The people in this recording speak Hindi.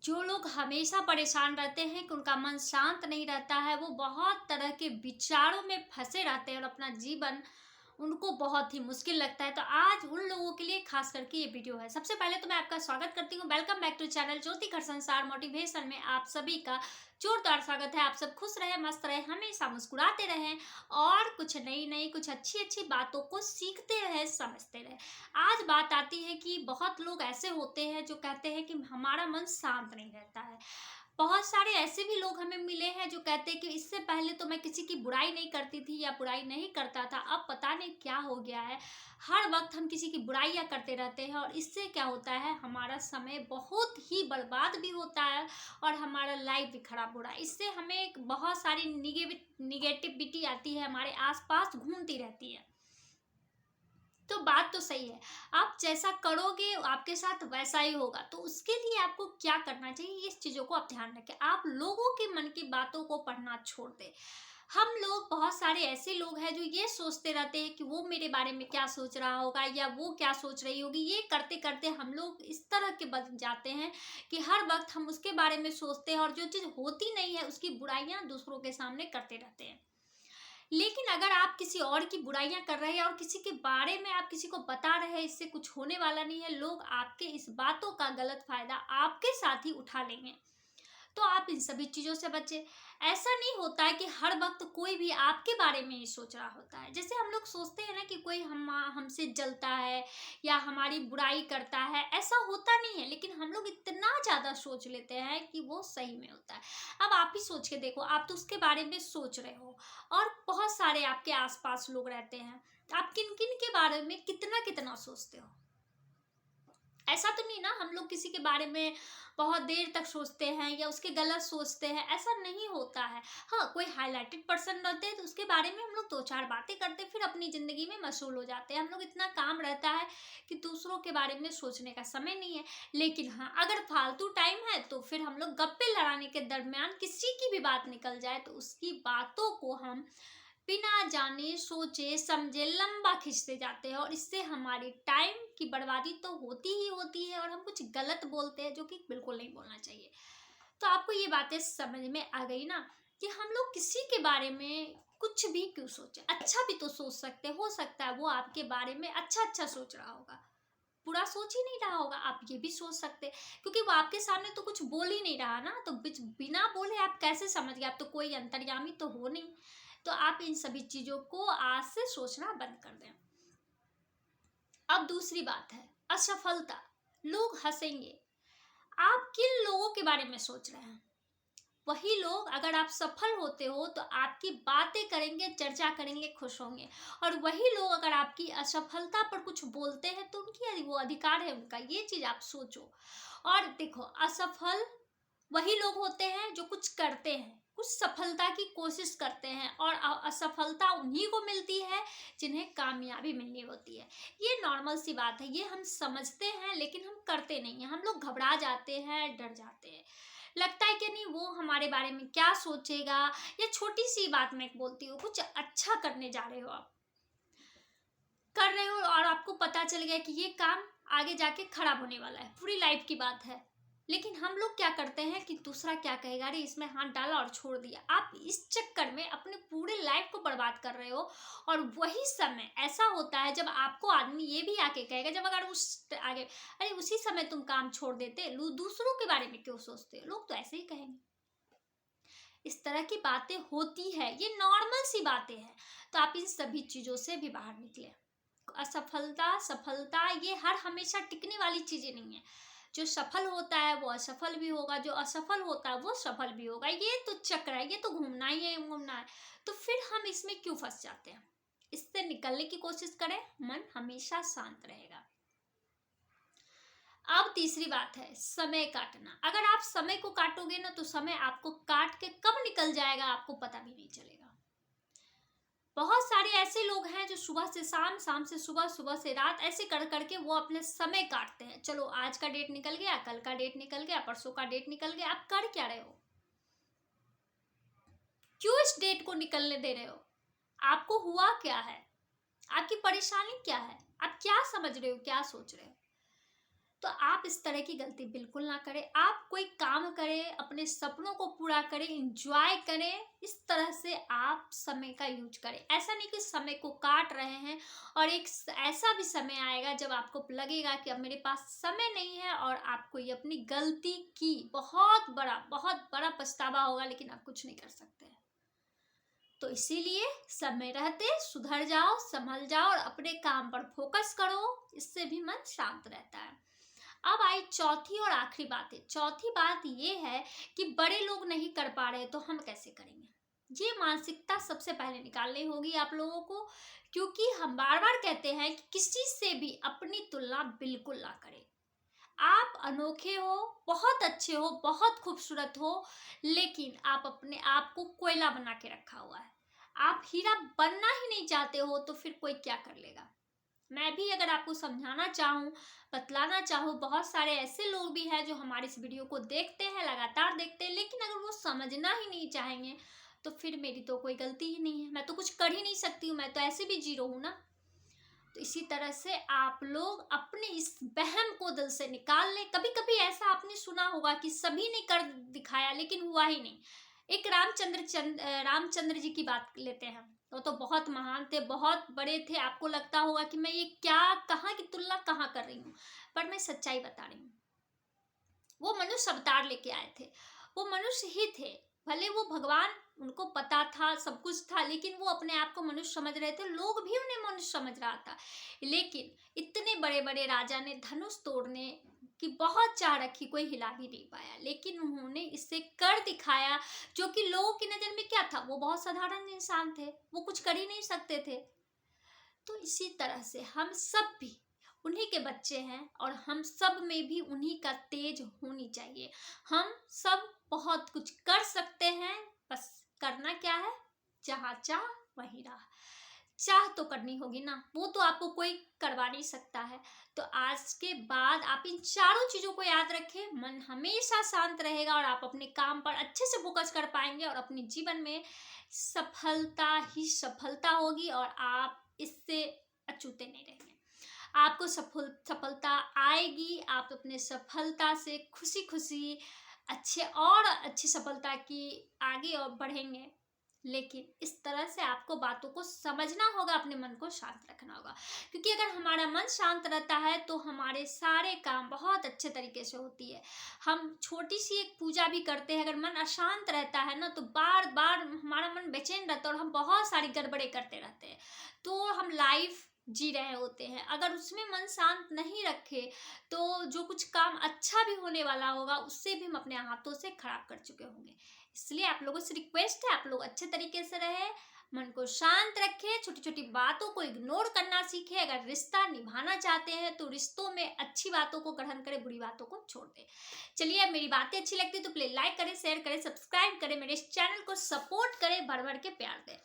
जो लोग हमेशा परेशान रहते हैं कि उनका मन शांत नहीं रहता है, वो बहुत तरह के विचारों में फंसे रहते हैं और अपना जीवन उनको बहुत ही मुश्किल लगता है। तो आज उन लोगों के लिए खास करके ये वीडियो है। सबसे पहले तो मैं आपका स्वागत करती हूँ। वेलकम बैक टू चैनल ज्योति घर संसार मोटिवेशन में आप सभी का जोरदार स्वागत है। आप सब खुश रहे, मस्त रहे, हमेशा मुस्कुराते रहें और कुछ नई नई कुछ अच्छी अच्छी बातों को सीखते रहे, समझते रहे। आज बात आती है कि बहुत लोग ऐसे होते हैं जो कहते हैं कि हमारा मन शांत नहीं रहता है। बहुत सारे ऐसे भी लोग हमें मिले हैं जो कहते हैं कि इससे पहले तो मैं किसी की बुराई नहीं करती थी या बुराई नहीं करता था, अब पता नहीं क्या हो गया है, हर वक्त हम किसी की बुराइयां करते रहते हैं और इससे क्या होता है, हमारा समय बहुत ही बर्बाद भी होता है और हमारा लाइफ भी खराब हो रहा है। इससे हमें बहुत सारी निगेटिविटी आती है, हमारे आसपास घूमती रहती है। तो बात तो सही है, आप जैसा करोगे आपके साथ वैसा ही होगा। तो उसके लिए आपको क्या करना चाहिए, इस चीज़ों को आप ध्यान रखें। आप लोगों के मन की बातों को पढ़ना छोड़ दें। हम लोग बहुत सारे ऐसे लोग हैं जो ये सोचते रहते हैं कि वो मेरे बारे में क्या सोच रहा होगा या वो क्या सोच रही होगी। ये करते करते हम लोग इस तरह के बन जाते हैं कि हर वक्त हम उसके बारे में सोचते हैं और जो चीज़ होती नहीं है उसकी बुराइयां दूसरों के सामने करते रहते हैं। लेकिन अगर आप किसी और की बुराइयां कर रहे हैं और किसी के बारे में आप किसी को बता रहे हैं इससे कुछ होने वाला नहीं है, लोग आपके इस बातों का गलत फायदा आपके साथ ही उठा लेंगे। तो आप इन सभी चीज़ों से बचें। ऐसा नहीं होता है कि हर वक्त कोई भी आपके बारे में ही सोच रहा होता है। जैसे हम लोग सोचते हैं ना कि कोई हमसे जलता है या हमारी बुराई करता है, ऐसा होता नहीं है, लेकिन हम लोग इतना ज़्यादा सोच लेते हैं कि वो सही में होता है। अब आप ही सोच के देखो, आप तो उसके बारे में सोच रहे हो और बहुत सारे आपके आसपास लोग रहते हैं, आप किन किन के बारे में कितना कितना सोचते हो। ऐसा तो नहीं ना हम लोग किसी के बारे में बहुत देर तक सोचते हैं या उसके गलत सोचते हैं, ऐसा नहीं होता है। हाँ, कोई हाईलाइटेड पर्सन रहते हैं तो उसके बारे में हम लोग दो चार बातें करते हैं, फिर अपनी ज़िंदगी में मशगूल हो जाते हैं। हम लोग इतना काम रहता है कि दूसरों के बारे में सोचने का समय नहीं है। लेकिन हाँ, अगर फालतू टाइम है तो फिर हम लोग गप्पे लड़ाने के दरमियान किसी की भी बात निकल जाए तो उसकी बातों को हम बिना जाने सोचे समझे लंबा खींचते जाते हैं और इससे हमारी टाइम की बर्बादी तो होती ही होती है और हम कुछ गलत बोलते हैं जो कि बिल्कुल नहीं बोलना चाहिए। तो आपको ये बातें समझ में आ गई ना कि हम लोग किसी के बारे में कुछ भी क्यों सोचे। अच्छा भी तो सोच सकते, हो सकता है वो आपके बारे में अच्छा अच्छा सोच रहा होगा, बुरा सोच ही नहीं रहा होगा। आप ये भी सोच सकते, क्योंकि वो आपके सामने तो कुछ बोल ही नहीं रहा ना, तो बिना बोले आप कैसे समझ गए, आप तो कोई अंतर्यामी तो हो नहीं। तो आप इन सभी चीजों को आज से सोचना बंद कर दें। अब दूसरी बात है असफलता। लोग हंसेंगे। आप किन लोगों के बारे में सोच रहे हैं? वही लोग अगर आप सफल होते हो तो आपकी बातें करेंगे, चर्चा करेंगे, खुश होंगे। और वही लोग अगर आपकी असफलता पर कुछ बोलते हैं तो उनकी वो अधिकार है उनका, ये चीज आप सोचो। और देखो, असफल वही लोग होते हैं जो कुछ करते हैं, कुछ सफलता की कोशिश करते हैं और असफलता उन्हीं को मिलती है जिन्हें कामयाबी मिलनी होती है। ये नॉर्मल सी बात है, ये हम समझते हैं लेकिन हम करते नहीं हैं। हम लोग घबरा जाते हैं, डर जाते हैं, लगता है कि नहीं वो हमारे बारे में क्या सोचेगा। ये छोटी सी बात मैं बोलती हूँ, कुछ अच्छा करने जा रहे हो, आप कर रहे हो और आपको पता चल गया कि ये काम आगे जाके खराब होने वाला है, पूरी लाइफ की बात है। लेकिन हम लोग क्या करते हैं कि दूसरा क्या कहेगा, अरे इसमें हाथ डाला और छोड़ दिया। आप इस चक्कर में अपने पूरे लाइफ को बर्बाद कर रहे हो। और वही समय ऐसा होता है जब आपको आदमी ये भी आके कहेगा, जब अगर उस आगे, अरे उसी समय तुम काम छोड़ देते, दूसरों के बारे में क्यों सोचते हो, लोग तो ऐसे ही कहेंगे। इस तरह की बातें होती है, ये नॉर्मल सी बातें हैं। तो आप इन सभी चीजों से भी बाहर निकले। असफलता सफलता ये हर हमेशा टिकने वाली चीजें नहीं है। जो सफल होता है वो असफल भी होगा, जो असफल होता है वो सफल भी होगा। ये तो चक्र है, ये तो घूमना ही है, घूमना है। तो फिर हम इसमें क्यों फंस जाते हैं? इससे निकलने की कोशिश करें, मन हमेशा शांत रहेगा। अब तीसरी बात है समय काटना। अगर आप समय को काटोगे ना तो समय आपको काट के कब निकल जाएगा आपको पता भी नहीं चलेगा। बहुत सारे ऐसे लोग हैं जो सुबह से शाम, शाम से सुबह, सुबह से रात, ऐसे कर करके वो अपने समय काटते हैं। चलो आज का डेट निकल गया, कल का डेट निकल गया, परसों का डेट निकल गया, आप कर क्या रहे हो? क्यों इस डेट को निकलने दे रहे हो? आपको हुआ क्या है? आपकी परेशानी क्या है? आप क्या समझ रहे हो, क्या सोच रहे हो? तो आप इस तरह की गलती बिल्कुल ना करें। आप कोई काम करें, अपने सपनों को पूरा करें, एंजॉय करें, इस तरह से आप समय का यूज करें। ऐसा नहीं कि समय को काट रहे हैं और ऐसा भी समय आएगा जब आपको लगेगा कि अब मेरे पास समय नहीं है और आपको ये अपनी गलती की बहुत बड़ा पछतावा होगा, लेकिन आप कुछ नहीं कर सकते। तो इसीलिए समय रहते सुधर जाओ, संभल जाओ और अपने काम पर फोकस करो, इससे भी मन शांत रहता है। अब आई चौथी और आखिरी बात है। चौथी बात ये है कि बड़े लोग नहीं कर पा रहे तो हम कैसे करेंगे। ये मानसिकता सबसे पहले निकालनी होगी आप लोगों को, क्योंकि हम बार बार कहते हैं कि किसी से भी अपनी तुलना बिल्कुल ना करें। आप अनोखे हो, बहुत अच्छे हो, बहुत खूबसूरत हो, लेकिन आप अपने आप को कोयला बना के रखा हुआ है। आप हीरा बनना ही नहीं चाहते हो तो फिर कोई क्या कर लेगा। मैं भी अगर आपको समझाना चाहूँ, बतलाना चाहूँ, बहुत सारे ऐसे लोग भी हैं जो हमारे इस वीडियो को देखते हैं, लगातार देखते हैं, लेकिन अगर वो समझना ही नहीं चाहेंगे तो फिर मेरी तो कोई गलती ही नहीं है। मैं तो कुछ कर ही नहीं सकती हूँ, मैं तो ऐसे भी जीरो हूँ ना। तो इसी तरह से आप लोग अपने इस वहम को दिल से निकाल लें। कभी कभी ऐसा आपने सुना होगा कि सभी ने कर दिखाया लेकिन हुआ ही नहीं। एक रामचंद्र जी की बात लेते हैं। वो तो बहुत महान थे, बहुत बड़े थे। आपको लगता होगा कि मैं ये क्या, कहाँ की तुलना कहाँ कर रही हूँ, पर मैं सच्चाई बता रही हूँ। वो मनुष्य अवतार लेके आए थे, वो मनुष्य ही थे। भले वो भगवान, उनको पता था, सब कुछ था, लेकिन वो अपने आप को मनुष्य समझ रहे थे, लोग भी उन्हें मनुष्य समझ रहा था। लेकिन इतने बड़े बड़े राजा ने धनुष तोड़ने की बहुत चाह रखी, कोई हिला भी नहीं पाया, लेकिन उन्होंने इससे कर दिखाया, जो कि लोगों की नजर में क्या था, वो बहुत साधारण इंसान थे, वो कुछ कर ही नहीं सकते थे। तो इसी तरह से हम सब भी उन्हीं के बच्चे हैं और हम सब में भी उन्हीं का तेज होनी चाहिए। हम सब बहुत कुछ कर सकते हैं, बस करना क्या है, जहाँ चाह वहीं राह। चाह तो करनी होगी ना, वो तो आपको कोई करवा नहीं सकता है। तो आज के बाद आप इन चारों चीजों को याद रखें, मन हमेशा शांत रहेगा और आप अपने काम पर अच्छे से फोकस कर पाएंगे और अपने जीवन में सफलता ही सफलता होगी और आप इससे अछूते नहीं रहेंगे। आपको सफलता आएगी, आप अपने सफलता से खुशी खुशी अच्छी सफलता की आगे और बढ़ेंगे। लेकिन इस तरह से आपको बातों को समझना होगा, अपने मन को शांत रखना होगा, क्योंकि अगर हमारा मन शांत रहता है तो हमारे सारे काम बहुत अच्छे तरीके से होती है। हम छोटी सी एक पूजा भी करते हैं, अगर मन अशांत रहता है ना तो बार बार हमारा मन बेचैन रहता है और हम बहुत सारी गड़बड़े करते रहते हैं। तो हम लाइफ जी रहे होते हैं, अगर उसमें मन शांत नहीं रखे तो जो कुछ काम अच्छा भी होने वाला होगा उससे भी हम अपने हाथों से खराब कर चुके होंगे। इसलिए आप लोगों से रिक्वेस्ट है, आप लोग अच्छे तरीके से रहे, मन को शांत रखें, छोटी छोटी बातों को इग्नोर करना सीखें। अगर रिश्ता निभाना चाहते हैं तो रिश्तों में अच्छी बातों को ग्रहण करें, बुरी बातों को छोड़ दें। चलिए, अब मेरी बातें अच्छी लगती है तो प्लीज लाइक करें, शेयर करें, सब्सक्राइब करें, मेरे इस चैनल को सपोर्ट करें, भर भर के प्यार दें।